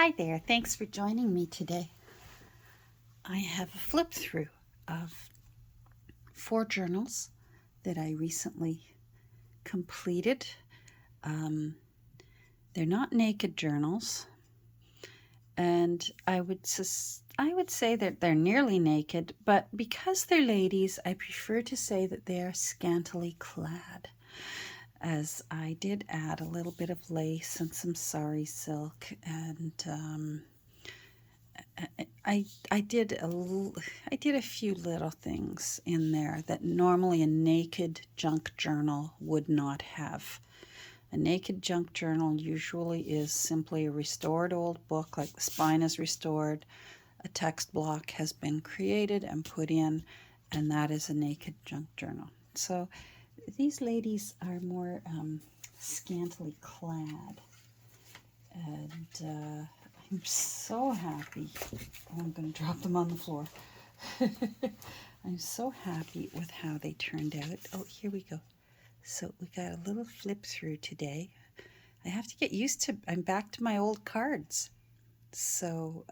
Hi there, thanks for joining me today. I have a flip through of 4 journals that I recently completed. They're not naked journals, and I would say that they're nearly naked, but because they're ladies, I prefer to say that they are scantily clad, as I did add a little bit of lace and some sari silk, and I did a few little things in there that normally a naked junk journal would not have. A naked junk journal usually is simply a restored old book, like the spine is restored, a text block has been created and put in, and that is a naked junk journal. So these ladies are more scantily clad, and I'm so happy. Oh, I'm going to drop them on the floor. I'm so happy with how they turned out. Oh, here we go. So we got a little flip through today. I have to get used to, I'm back to my old cards. So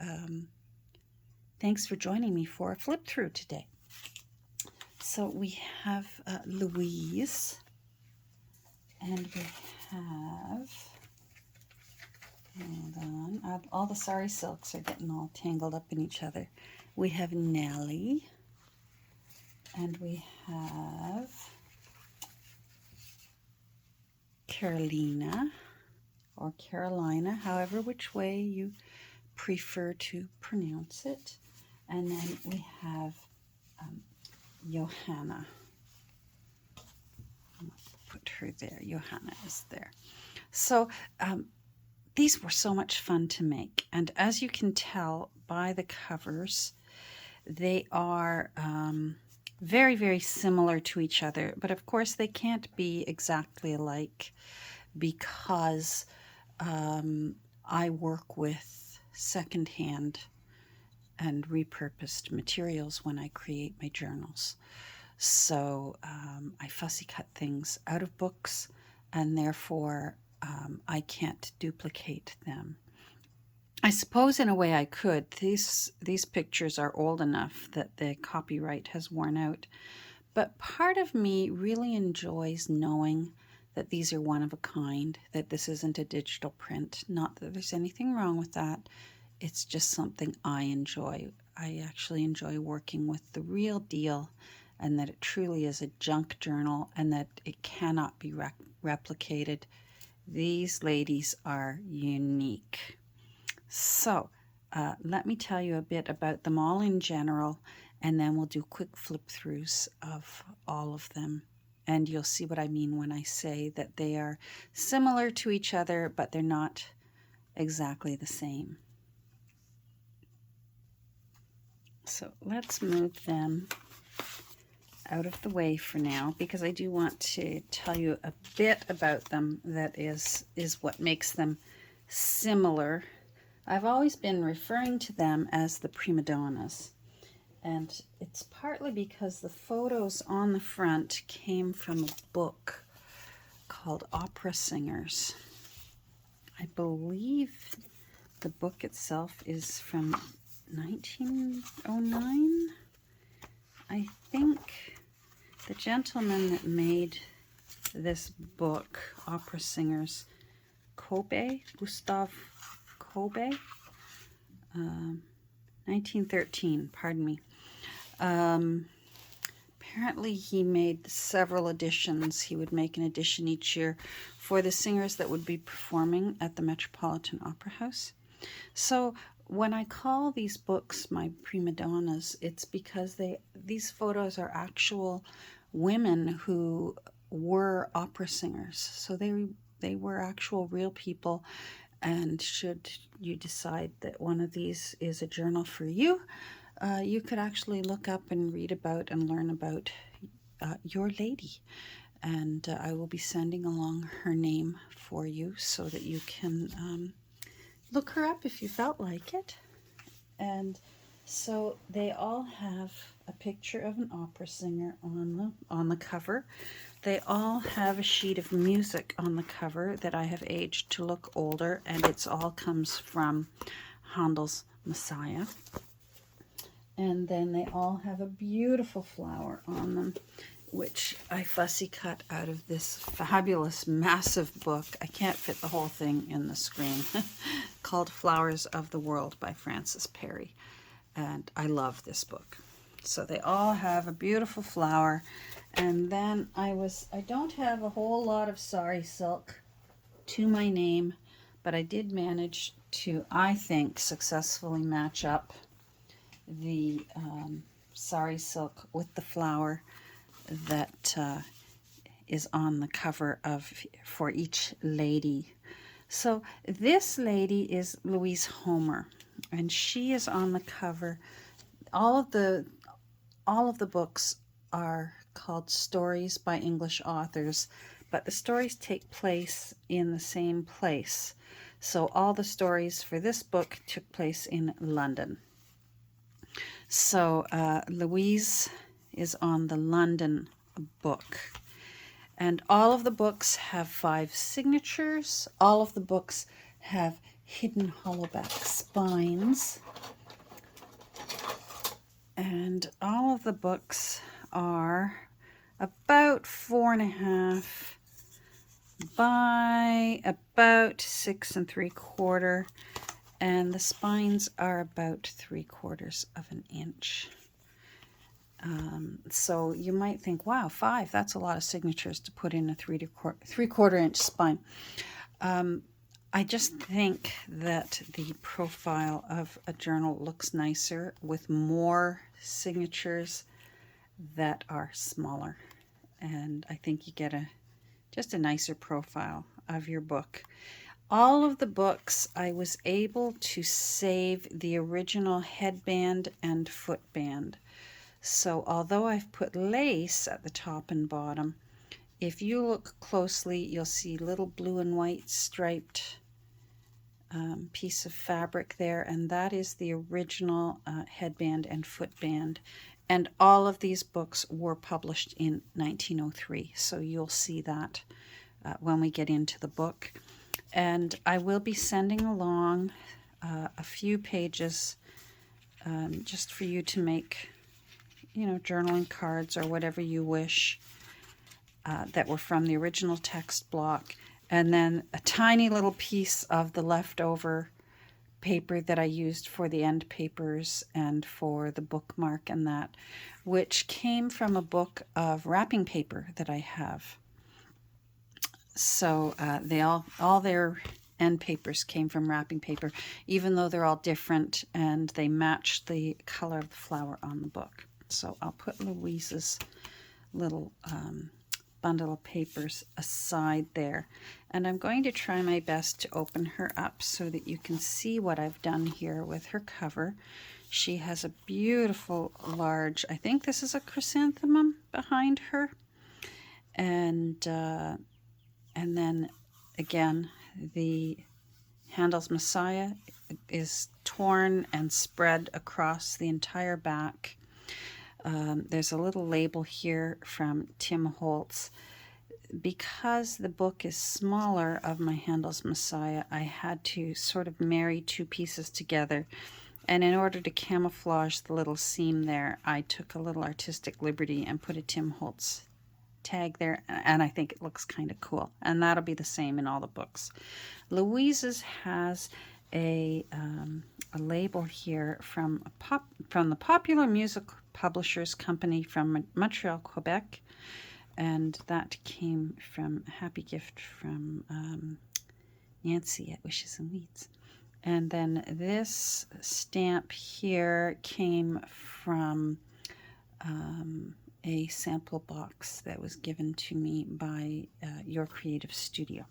thanks for joining me for a flip through today. So we have Louise, and we have, hold on, all the sari silks are getting all tangled up in each other. We have Nellie, and we have Carolina, or Carolina, however which way you prefer to pronounce it. And then we have Johanna. I'll put her there. Johanna is there. So these were so much fun to make. And as you can tell by the covers, they are very, very similar to each other. But of course, they can't be exactly alike because I work with secondhand and repurposed materials when I create my journals. So I fussy cut things out of books, and therefore I can't duplicate them. I suppose in a way I could. These pictures are old enough that the copyright has worn out. But part of me really enjoys knowing that these are one of a kind, that this isn't a digital print. Not that there's anything wrong with that. It's just something I enjoy. I actually enjoy working with the real deal, and that it truly is a junk journal and that it cannot be replicated. These ladies are unique. So let me tell you a bit about them all in general, and then we'll do quick flip throughs of all of them. And you'll see what I mean when I say that they are similar to each other, but they're not exactly the same. So let's move them out of the way for now, because I do want to tell you a bit about them that is what makes them similar. I've always been referring to them as the Prima Donnas, and it's partly because the photos on the front came from a book called Opera Singers. I believe the book itself is from 1909. I think the gentleman that made this book, Opera Singers, Gustav Kobe, 1913, pardon me. Apparently he made several editions. He would make an edition each year for the singers that would be performing at the Metropolitan Opera House. So when I call these books my prima donnas, it's because these photos are actual women who were opera singers. So they were actual real people. And should you decide that one of these is a journal for you, you could actually look up and read about and learn about your lady. And I will be sending along her name for you so that you can look her up if you felt like it. And So they all have a picture of an opera singer on the cover. They all have a sheet of music on the cover that I have aged to look older, and it's all comes from Handel's Messiah. And then they all have a beautiful flower on them, which I fussy cut out of this fabulous, massive book. I can't fit the whole thing in the screen, called Flowers of the World by Frances Perry. And I love this book. So they all have a beautiful flower. And then I don't have a whole lot of sari silk to my name, but I did manage to, I think, successfully match up the sari silk with the flower that is on the cover for each lady. So this lady is Louise Homer, and she is on the cover. All of the books are called Stories by English Authors, but the stories take place in the same place. So all the stories for this book took place in London. So Louise is on the London book. And all of the books have 5 signatures. All of the books have hidden hollowback spines. And all of the books are about 4.5 by about 6 3/4. And the spines are about 3/4 of an inch. So you might think, wow, 5, that's a lot of signatures to put in a 3/4 inch spine. I just think that the profile of a journal looks nicer with more signatures that are smaller. And I think you get just a nicer profile of your book. All of the books, I was able to save the original headband and footband. So although I've put lace at the top and bottom, if you look closely, you'll see little blue and white striped piece of fabric there, and that is the original headband and footband. And all of these books were published in 1903, so you'll see that when we get into the book. And I will be sending along a few pages just for you to make, journaling cards or whatever you wish that were from the original text block. And then a tiny little piece of the leftover paper that I used for the end papers and for the bookmark and that, which came from a book of wrapping paper that I have. So they all their end papers came from wrapping paper, even though they're all different and they match the color of the flower on the book. So I'll put Louise's little bundle of papers aside there. And I'm going to try my best to open her up so that you can see what I've done here with her cover. She has a beautiful large, I think this is a chrysanthemum behind her. And then again, the Handel's Messiah is torn and spread across the entire back. There's a little label here from Tim Holtz. Because the book is smaller of my Handel's Messiah, I had to sort of marry 2 pieces together. And in order to camouflage the little seam there, I took a little artistic liberty and put a Tim Holtz tag there, and I think it looks kind of cool. And that'll be the same in all the books. Louise's has a label here from the Popular Music Publishers Company from Montreal, Quebec, and that came from a happy gift from Nancy at Wishes and Weeds. And then this stamp here came from a sample box that was given to me by Your Creative Studio.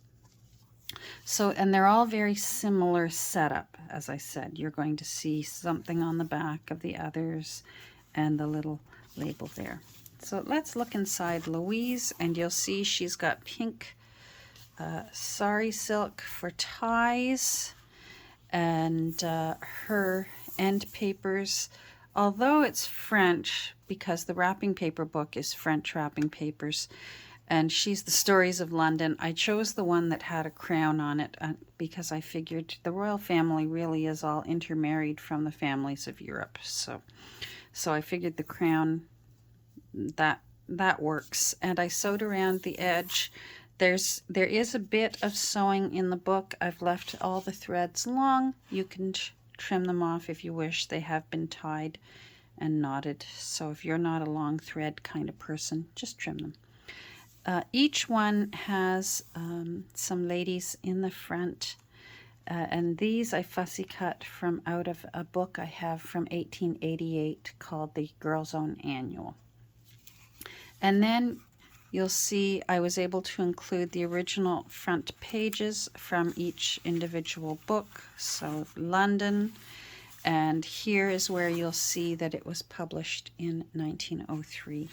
So, and they're all very similar setup. As I said, you're going to see something on the back of the others and the little label there. So let's look inside Louise, and you'll see she's got pink sari silk for ties, and her end papers. Although it's French, because the wrapping paper book is French wrapping papers, and she's the Stories of London, I chose the one that had a crown on it because I figured the royal family really is all intermarried from the families of Europe. So I figured the crown, that works. And I sewed around the edge. There is a bit of sewing in the book. I've left all the threads long. You can trim them off if you wish. They have been tied and knotted. So if you're not a long thread kind of person, just trim them. Each one has some ladies in the front, and these I fussy cut from out of a book I have from 1888 called the Girl's Own Annual. And then you'll see I was able to include the original front pages from each individual book. So London, and here is where you'll see that it was published in 1903.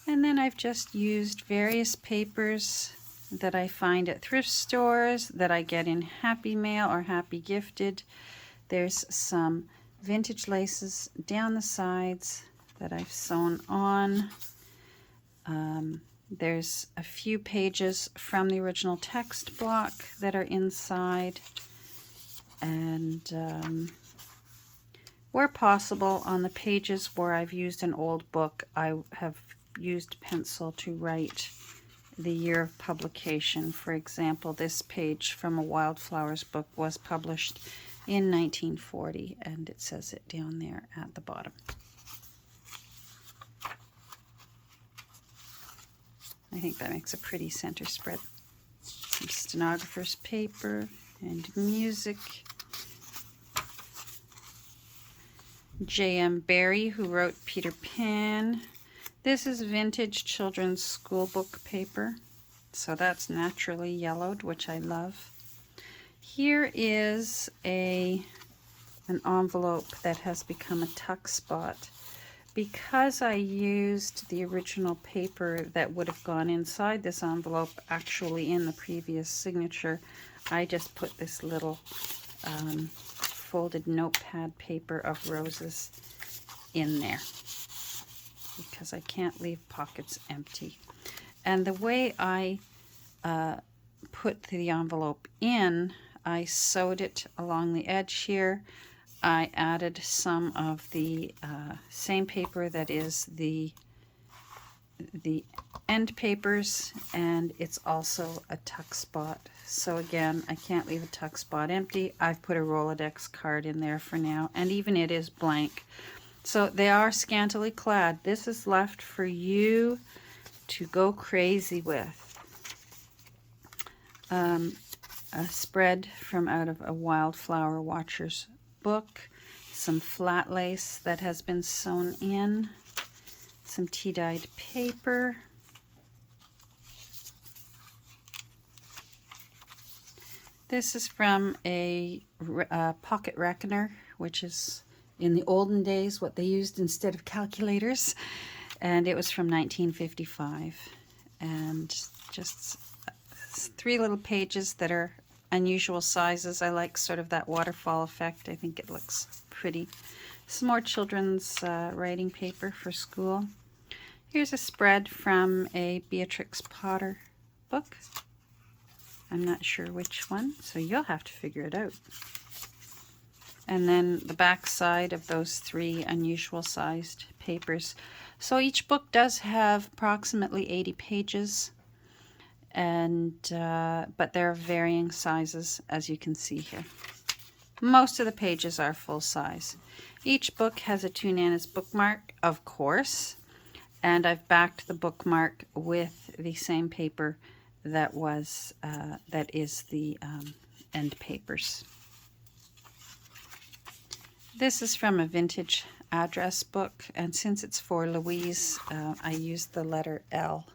And then I've just used various papers that I find at thrift stores, that I get in Happy Mail or Happy Gifted. There's some vintage laces down the sides that I've sewn on. There's a few pages from the original text block that are inside. And where possible, on the pages where I've used an old book, I have used pencil to write the year of publication. For example, this page from a Wildflowers book was published in 1940, and it says it down there at the bottom. I think that makes a pretty center spread. Some stenographer's paper and music. J.M. Barrie, who wrote Peter Pan. This is vintage children's school book paper, so that's naturally yellowed, which I love. Here is an envelope that has become a tuck spot. Because I used the original paper that would have gone inside this envelope actually in the previous signature, I just put this little folded notepad paper of roses in there, because I can't leave pockets empty. And the way I put the envelope in, I sewed it along the edge here. I added some of the same paper that is the end papers, and it's also a tuck spot. So again, I can't leave a tuck spot empty. I've put a Rolodex card in there for now, and even it is blank. So they are scantily clad. This is left for you to go crazy with. A spread from out of a Wildflower Watchers book, some flat lace that has been sewn in, some tea-dyed paper, this is from a pocket reckoner, which is in the olden days what they used instead of calculators, and it was from 1955, and just 3 little pages that are unusual sizes. I like sort of that waterfall effect. I think it looks pretty. Some more children's writing paper for school. Here's a spread from a Beatrix Potter book. I'm not sure which one, so you'll have to figure it out. And then the back side of those 3 unusual sized papers. So each book does have approximately 80 pages, and but they're varying sizes, as you can see here. Most of the pages are full size. Each book has a Two Nanas bookmark, of course, and I've backed the bookmark with the same paper that was that is the end papers. This is from a vintage address book, and since it's for Louise, I used the letter L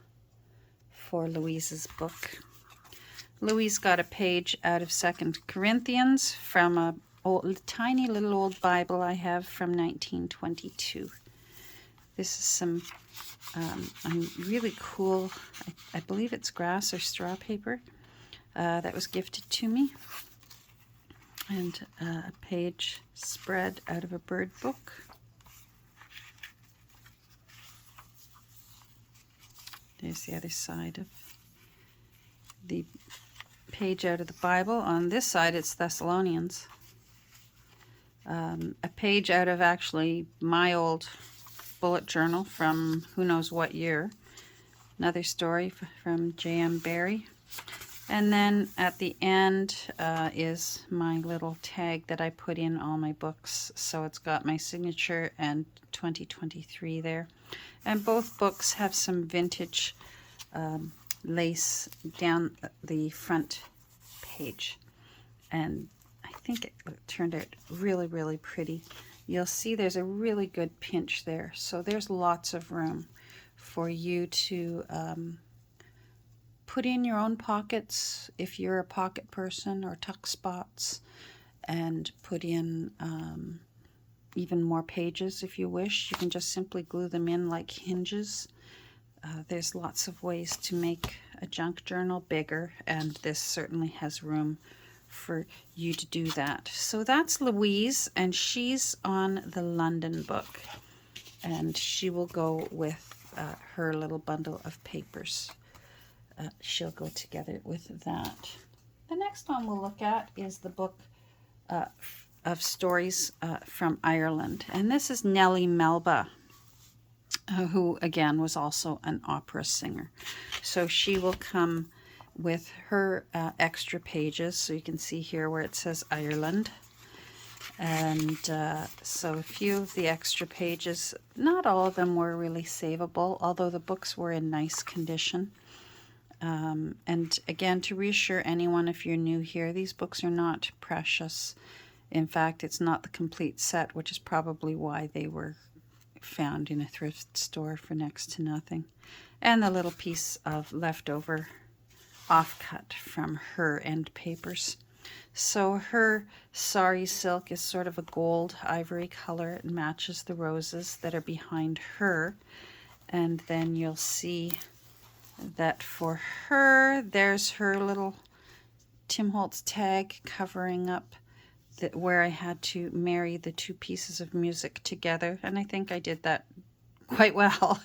for Louise's book. Louise got a page out of 2 Corinthians from a tiny little old Bible I have from 1922. This is some really cool, I believe it's grass or straw paper, that was gifted to me. And a page spread out of a bird book. There's the other side of the page out of the Bible. On this side, it's Thessalonians. A page out of actually my old bullet journal from who knows what year. Another story from J.M. Barrie. And then at the end is my little tag that I put in all my books. So it's got my signature and 2023 there. And both books have some vintage lace down the front page. And I think it turned out really, really pretty. You'll see there's a really good pinch there. So there's lots of room for you to put in your own pockets if you're a pocket person, or tuck spots, and put in even more pages if you wish. You can just simply glue them in like hinges. There's lots of ways to make a junk journal bigger, and this certainly has room for you to do that. So that's Louise, and she's on the London book, and she will go with her little bundle of papers. She'll go together with that. The next one we'll look at is the book of stories from Ireland, and this is Nellie Melba, who again was also an opera singer. So she will come with her extra pages. So you can see here where it says Ireland. And so a few of the extra pages, not all of them were really savable, although the books were in nice condition. And again, to reassure anyone if you're new here, these books are not precious. In fact, it's not the complete set, which is probably why they were found in a thrift store for next to nothing. And the little piece of leftover offcut from her end papers. So her sari silk is sort of a gold ivory color. It matches the roses that are behind her. And then you'll see that for her, there's her little Tim Holtz tag covering up where I had to marry the two pieces of music together. And I think I did that quite well.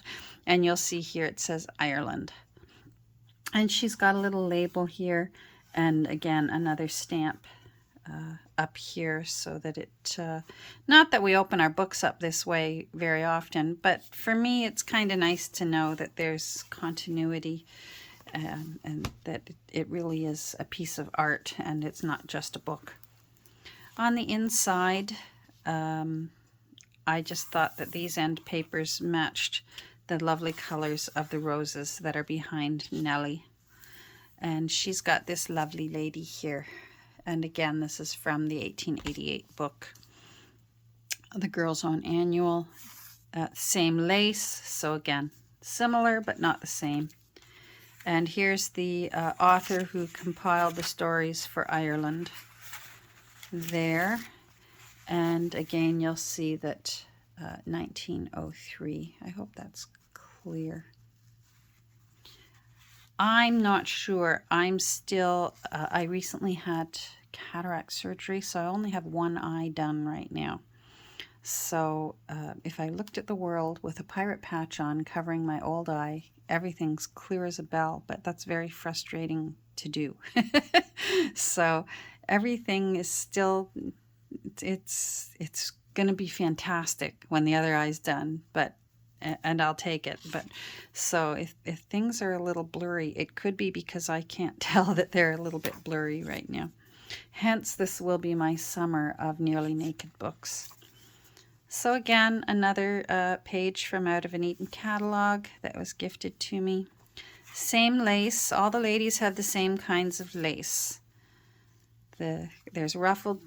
And you'll see here it says Ireland. And she's got a little label here, and again another stamp up here, so that it, not that we open our books up this way very often, but for me it's kind of nice to know that there's continuity, and that it really is a piece of art and it's not just a book. On the inside, I just thought that these end papers matched the lovely colors of the roses that are behind Nellie. And she's got this lovely lady here. And again, this is from the 1888 book, The Girl's Own Annual. Same lace, so again, similar but not the same. And here's the author who compiled the stories for Ireland there. And again, you'll see that 1903. I hope that's clear. I'm not sure. I'm still, I recently had cataract surgery, so I only have one eye done right now. So if I looked at the world with a pirate patch on covering my old eye, everything's clear as a bell, but that's very frustrating to do. So everything is still, it's going to be fantastic when the other eye's done, and I'll take it. But so if things are a little blurry, it could be because I can't tell that they're a little bit blurry right now. Hence, this will be my summer of nearly naked books. So again, another page from out of an Eaton catalog that was gifted to me. Same lace. All the ladies have the same kinds of lace. There's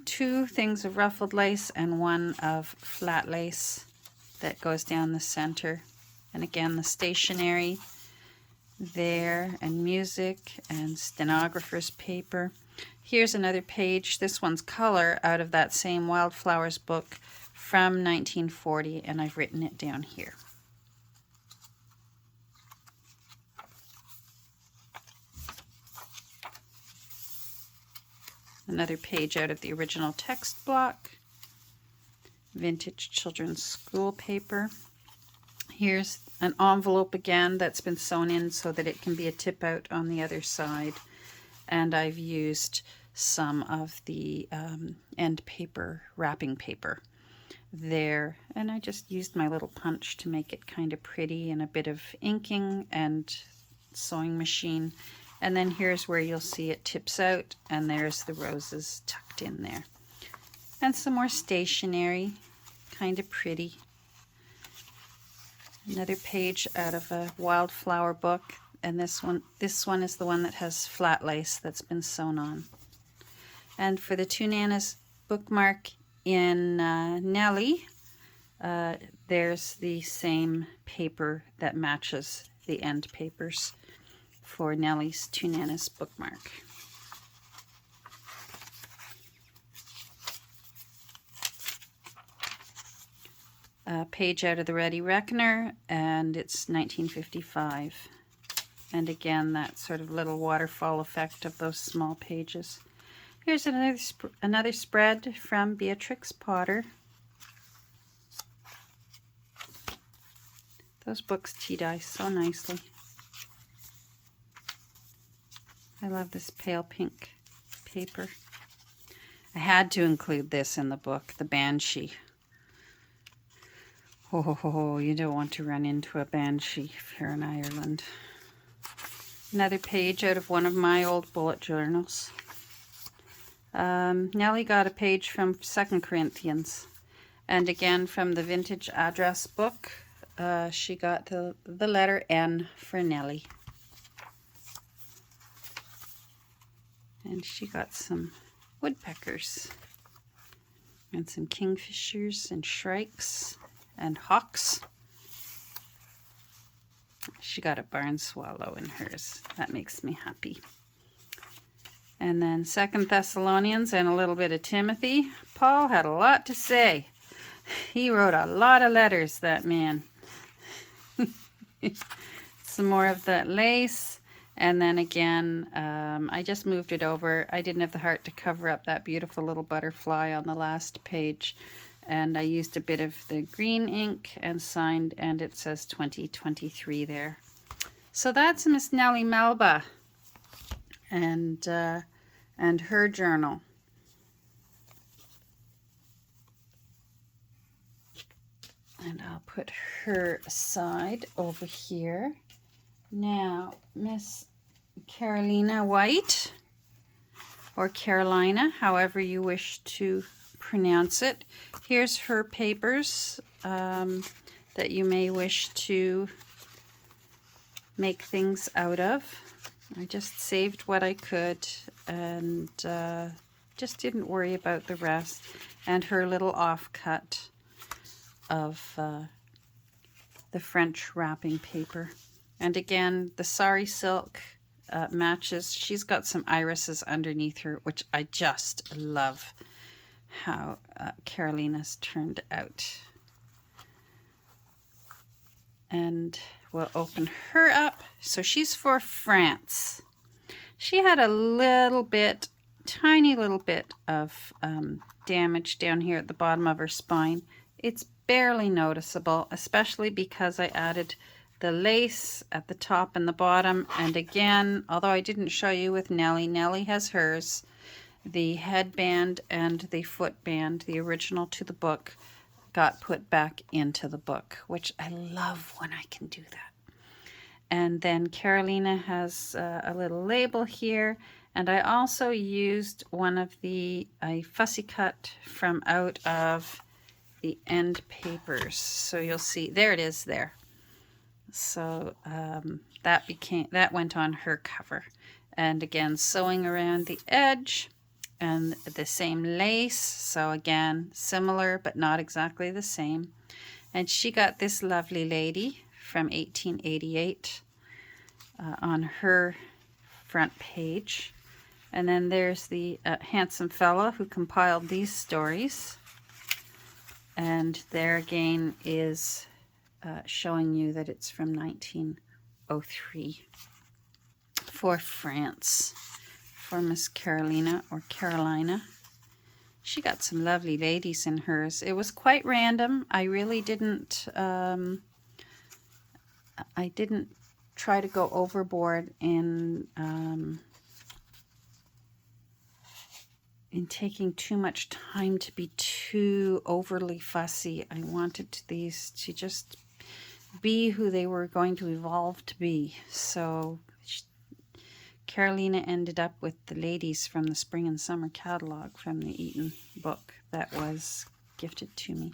two things of ruffled lace and one of flat lace that goes down the center. And again, the stationery there, and music and stenographer's paper. Here's another page. This one's color out of that same Wildflowers book from 1940, and I've written it down here. Another page out of the original text block. Vintage children's school paper. Here's an envelope again that's been sewn in so that it can be a tip out on the other side. And I've used some of the end paper, wrapping paper there. And I just used my little punch to make it kind of pretty, and a bit of inking and sewing machine. And then here's where you'll see it tips out, and there's the roses tucked in there. And some more stationery, kind of pretty. Another page out of a wildflower book, and this one is the one that has flat lace that's been sewn on. And for the Two Nanas bookmark in Nellie, there's the same paper that matches the end papers for Nellie's Two Nanas bookmark. A page out of the Ready Reckoner, and it's 1955. And again, that sort of little waterfall effect of those small pages. Here's another spread from Beatrix Potter. Those books tea-dye so nicely. I love this pale pink paper. I had to include this in the book, the Banshee. Oh, you don't want to run into a banshee if you're in Ireland. Another page out of one of my old bullet journals. Nellie got a page from 2 Corinthians. And again, from the vintage address book, she got the letter N for Nellie. And she got some woodpeckers. And some kingfishers and shrikes and hawks. She got a barn swallow in hers. That makes me happy. And then 2 Thessalonians and a little bit of Timothy. Paul had a lot to say. He wrote a lot of letters, that man. Some more of that lace. And then again, I just moved it over. I didn't have the heart to cover up that beautiful little butterfly on the last page. And I used a bit of the green ink and signed, and it says 2023 there. So that's Miss Nellie Melba and her journal. And I'll put her aside over here. Now, Miss Carolina White, or Carolina, however you wish to pronounce it. Here's her papers that you may wish to make things out of. I just saved what I could and just didn't worry about the rest. And her little offcut of the French wrapping paper. And again, the sari silk matches. She's got some irises underneath her, which I just love how Carolina's turned out. And we'll open her up. So she's for France. She had a little bit, tiny little bit of damage down here at the bottom of her spine. It's barely noticeable, especially because I added the lace at the top and the bottom. And again, although I didn't show you with Nellie, Nellie has hers. The headband and the footband, the original to the book, got put back into the book, which I love when I can do that. And then Carolina has a little label here. And I also used one of a fussy cut from out of the end papers. So you'll see, there it is there. So that went on her cover. And again, sewing around the edge and the same lace. So again, similar, but not exactly the same. And she got this lovely lady from 1888 on her front page. And then there's the handsome fella who compiled these stories. And there again is showing you that it's from 1903 for France. for Miss Carolina or Carolina. She got some lovely ladies in hers. It was quite random. I really didn't, I didn't try to go overboard in taking too much time to be too overly fussy. I wanted these to just be who they were going to evolve to be. So Carolina ended up with the ladies from the spring and summer catalog from the Eaton book that was gifted to me.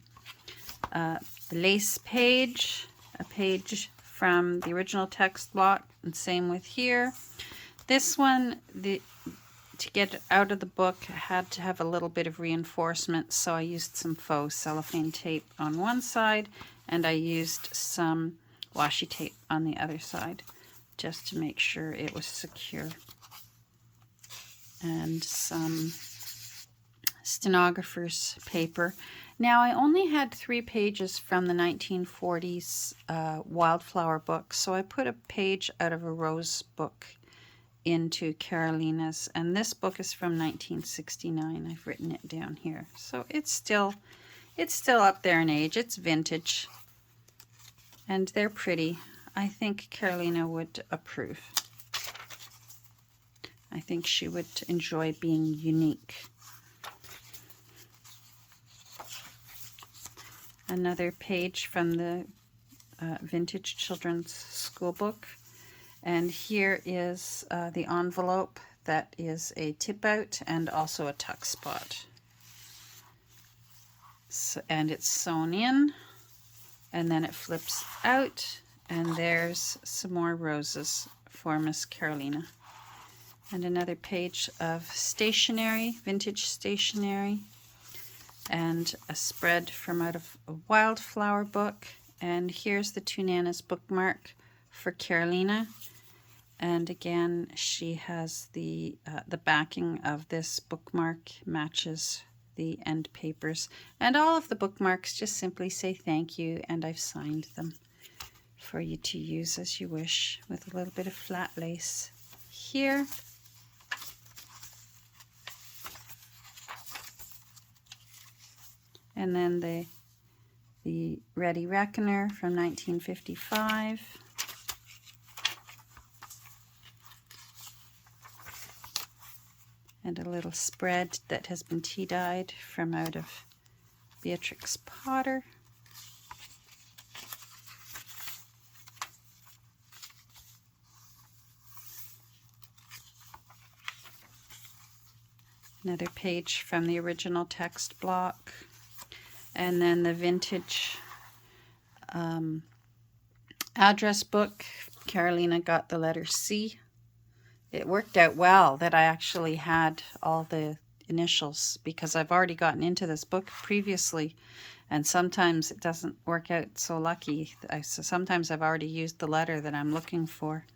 The lace page, a page from the original text block, and same with here. This one, to get it out of the book, I had to have a little bit of reinforcement, so I used some faux cellophane tape on one side, and I used some washi tape on the other side, just to make sure it was secure. And some stenographer's paper. Now, I only had 3 pages from the 1940s Wildflower book, so I put a page out of a Rose book into Carolina's, and this book is from 1969. I've written it down here, so it's still up there in age. It's vintage, and they're pretty. I think Carolina would approve. I think she would enjoy being unique. Another page from the vintage children's school book. And here is the envelope that is a tip out and also a tuck spot. So, and it's sewn in, and then it flips out, and there's some more roses for Miss Carolina. And another page of stationery, vintage stationery, and a spread from out of a Wildflower book. And here's the Two Nanas bookmark for Carolina. And again, she has the backing of this bookmark matches the end papers. And all of the bookmarks just simply say thank you, and I've signed them for you to use as you wish, with a little bit of flat lace here. And then the Ready Reckoner from 1955. And a little spread that has been tea-dyed from out of Beatrix Potter. Another page from the original text block. And then the vintage address book. Carolina got the letter C. It worked out well that I actually had all the initials, because I've already gotten into this book previously, and sometimes it doesn't work out so lucky. So sometimes I've already used the letter that I'm looking for.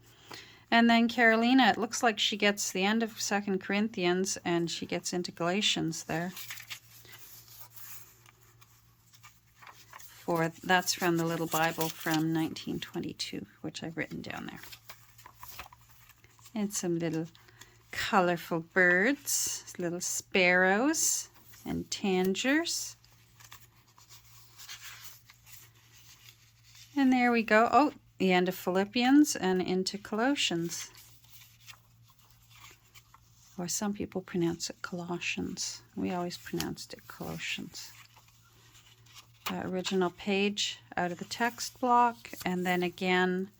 And then Carolina, it looks like she gets the end of 2 Corinthians and she gets into Galatians there. That's from the little Bible from 1922, which I've written down there. And some little colorful birds, little sparrows and tangers. And there we go. Oh, the end of Philippians and into Colossians. Or some people pronounce it Colossians. We always pronounced it Colossians. Original page out of the text block, and then again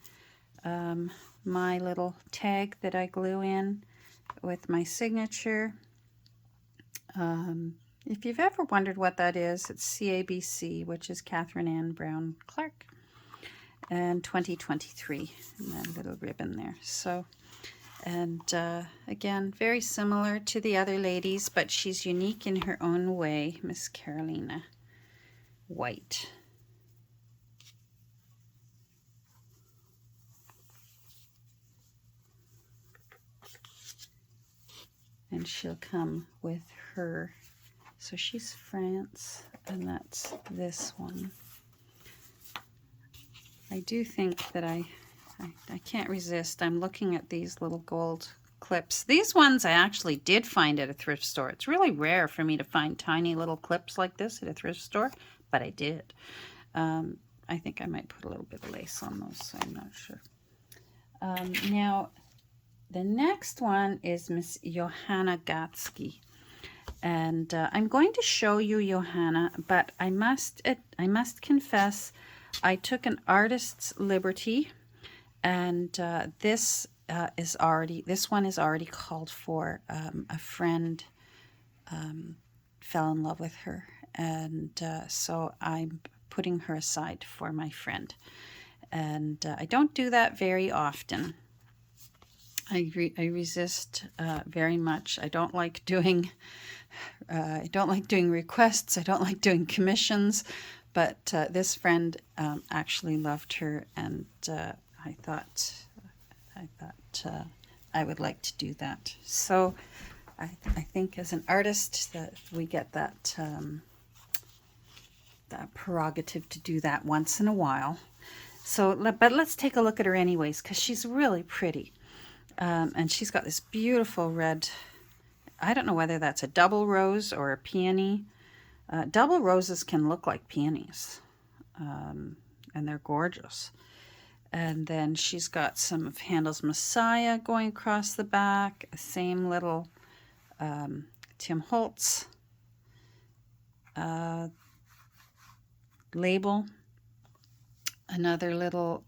my little tag that I glue in with my signature. If you've ever wondered what that is, it's CABC, which is Catherine Ann Brown Clark, and 2023, and that little ribbon there. So, and again, very similar to the other ladies, but she's unique in her own way, Miss Carolina White. And she'll come with her. So she's France, and that's this one. I do think that I can't resist. I'm looking at these little gold clips. These ones I actually did find at a thrift store. It's really rare for me to find tiny little clips like this at a thrift store, but I did. I think I might put a little bit of lace on those, so I'm not sure. Now, the next one is Miss Johanna Gatsky. And I'm going to show you Johanna, but I must confess, I took an artist's liberty, and this one is already called for. A friend fell in love with her, and so I'm putting her aside for my friend. And I don't do that very often. I resist very much. I don't like doing requests. I don't like doing commissions. But this friend actually loved her, and I thought I would like to do that. So I think as an artist that we get that prerogative to do that once in a while. So, but let's take a look at her anyways, because she's really pretty. And she's got this beautiful red, I don't know whether that's a double rose or a peony. Double roses can look like peonies, and they're gorgeous. And then she's got some of Handel's Messiah going across the back, same little Tim Holtz label, another little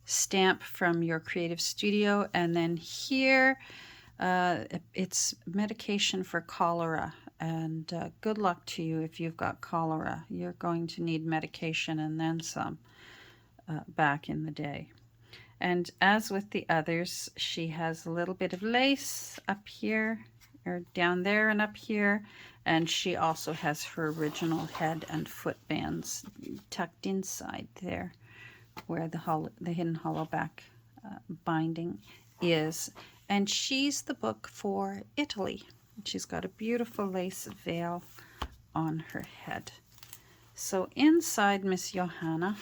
stamp from Your Creative Studio, and then here it's medication for cholera, and good luck to you if you've got cholera. You're going to need medication and then some back in the day. And as with the others, she has a little bit of lace up here, or down there and up here, and she also has her original head and foot bands tucked inside there, where the hidden hollow back binding is. And she's the book for Italy. She's got a beautiful lace veil on her head. So inside Miss Johanna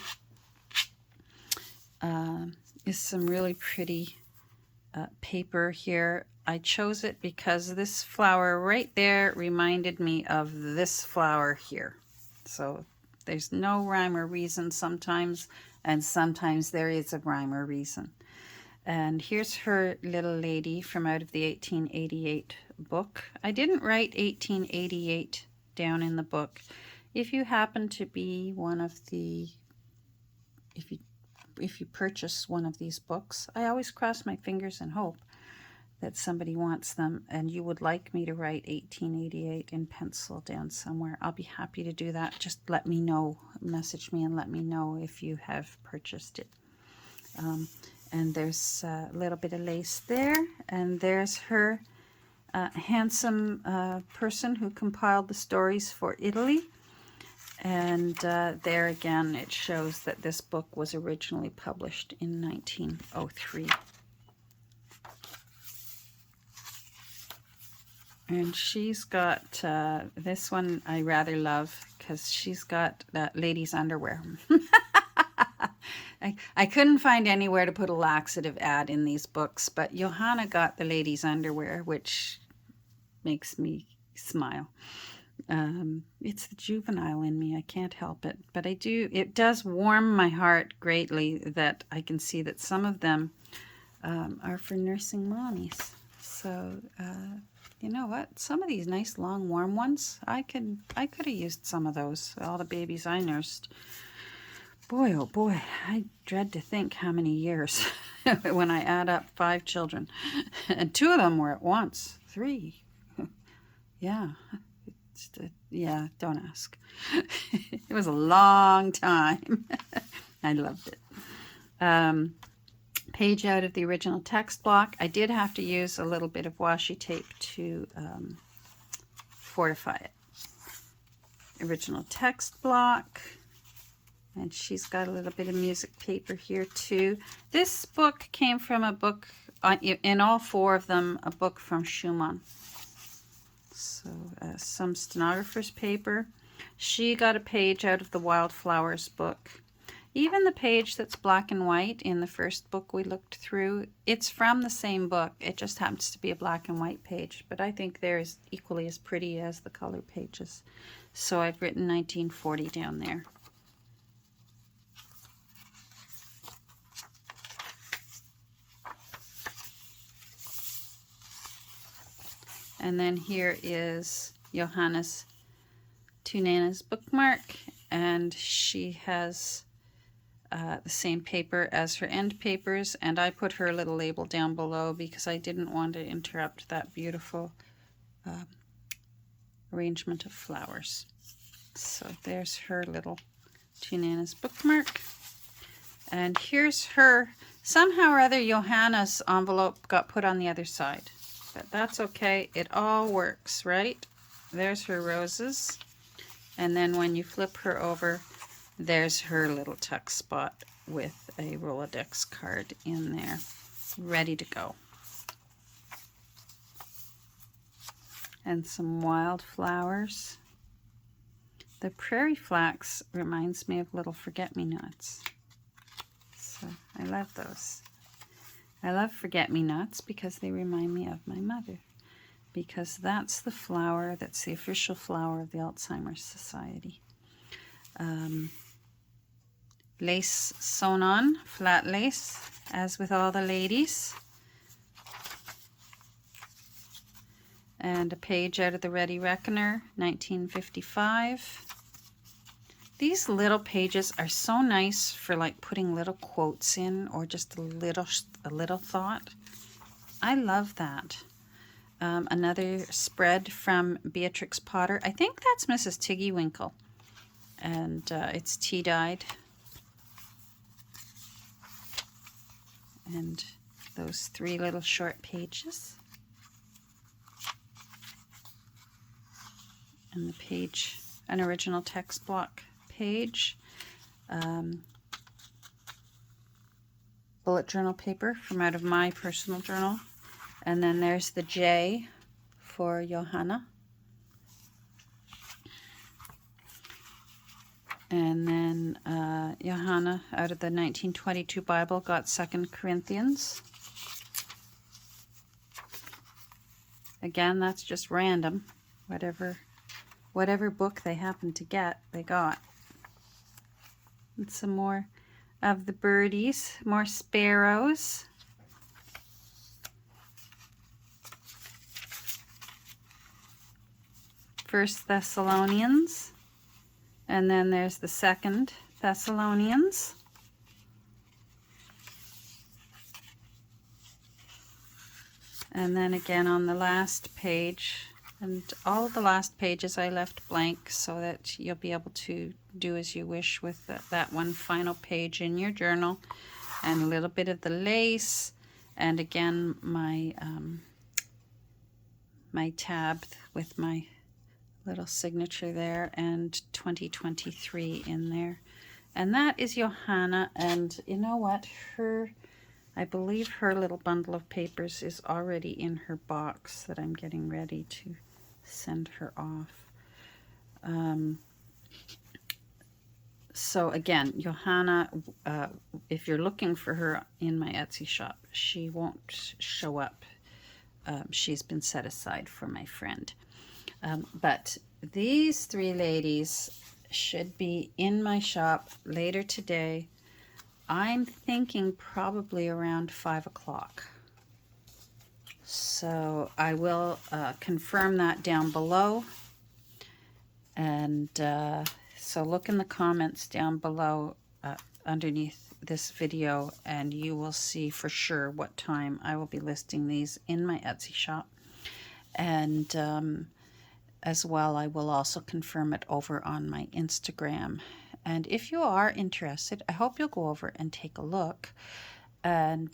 is some really pretty paper here. I chose it because this flower right there reminded me of this flower here. So there's no rhyme or reason sometimes, and sometimes there is a rhyme or reason. And here's her little lady from out of the 1888 book. I didn't write 1888 down in the book. If you happen to be one of the, if you purchase one of these books, I always cross my fingers and hope that somebody wants them, and you would like me to write 1888 in pencil down somewhere. I'll be happy to do that. Just let me know, message me and let me know if you have purchased it. And there's a little bit of lace there, and there's her handsome person who compiled the stories for Italy. And there again, it shows that this book was originally published in 1903. And she's got, this one I rather love because she's got ladies' underwear. I couldn't find anywhere to put a laxative ad in these books, but Johanna got the ladies' underwear, which makes me smile. It's the juvenile in me. I can't help it. But it does warm my heart greatly that I can see that some of them are for nursing mommies. So, you know what? Some of these nice, long, warm ones, I could have used some of those. All the babies I nursed. Boy, oh boy, I dread to think how many years when I add up 5 children. And 2 of them were at once. 3. Yeah. Yeah, don't ask. It was a long time. I loved it. Page out of the original text block. I did have to use a little bit of washi tape to fortify it. Original text block. And she's got a little bit of music paper here too. This book came from a book, in all 4 of them, a book from Schumann. So some stenographer's paper. She got a page out of the Wildflowers book. Even the page that's black and white in the first book we looked through, it's from the same book. It just happens to be a black and white page, but I think they're equally as pretty as the color pages. So I've written 1940 down there. And then here is Johanna's Donnas bookmark, and she has the same paper as her end papers, and I put her little label down below because I didn't want to interrupt that beautiful arrangement of flowers. So there's her little Donnas bookmark. And here's her, somehow or other Johanna's envelope got put on the other side. But that's okay, it all works, right? There's her roses. And then when you flip her over, there's her little tuck spot with a Rolodex card in there, ready to go. And some wildflowers. The prairie flax reminds me of little forget-me-nots. So I love those. I love forget-me-nots because they remind me of my mother. Because that's the flower, that's the official flower of the Alzheimer's Society. Lace sewn on, flat lace, as with all the ladies. And a page out of the Ready Reckoner, 1955. These little pages are so nice for like putting little quotes in or just a little thought. I love that. Another spread from Beatrix Potter. I think that's Mrs. Tiggy Winkle. And it's tea-dyed. And those 3 little short pages. And the page, an original text block page. Bullet journal paper from out of my personal journal. And then there's the J for Johanna. And then Johanna, out of the 1922 Bible, got 2 Corinthians. Again, that's just random. Whatever book they happen to get, they got. And some more of the birdies, more sparrows. First Thessalonians, and then there's the 2nd Thessalonians. And then again on the last page, and all of the last pages I left blank so that you'll be able to do as you wish with that one final page in your journal. And a little bit of the lace, and again my my tab with my little signature there, and 2023 in there. And that is Johanna, and you know what, I believe her little bundle of papers is already in her box that I'm getting ready to send her off. So again, Johanna, if you're looking for her in my Etsy shop, she won't show up. She's been set aside for my friend. But these 3 ladies should be in my shop later today. I'm thinking probably around 5 o'clock. So I will confirm that down below. And so look in the comments down below underneath this video, and you will see for sure what time I will be listing these in my Etsy shop. And as well, I will also confirm it over on my Instagram. And if you are interested, I hope you'll go over and take a look. And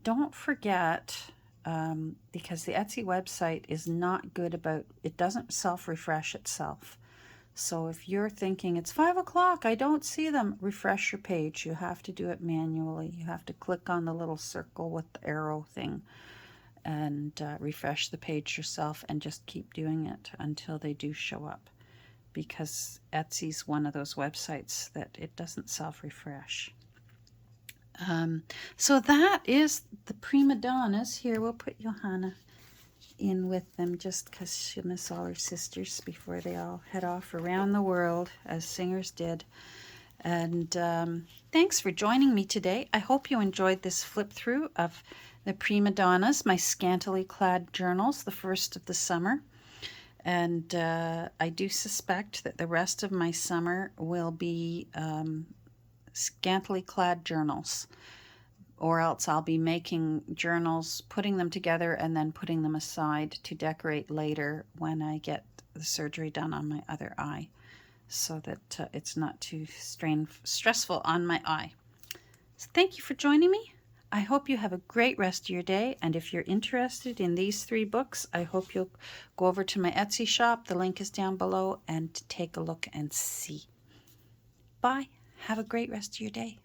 don't forget, because the Etsy website is not good about, it doesn't self-refresh itself. So if you're thinking it's 5 o'clock, I don't see them, refresh your page. You have to do it manually. You have to click on the little circle with the arrow thing and refresh the page yourself, and just keep doing it until they do show up. because Etsy's one of those websites that it doesn't self-refresh. So that is the Prima Donnas. Here, we'll put Johanna in with them just because she'll miss all her sisters before they all head off around the world as singers did. And thanks for joining me today. I hope you enjoyed this flip through of the Prima Donnas, my scantily clad journals, the first of the summer. And I do suspect that the rest of my summer will be scantily clad journals, or else I'll be making journals, putting them together, and then putting them aside to decorate later when I get the surgery done on my other eye, so that it's not too stressful on my eye. So thank you for joining me. I hope you have a great rest of your day, and if you're interested in these 3 books, I hope you'll go over to my Etsy shop. The link is down below, and take a look and see. Bye. Have a great rest of your day.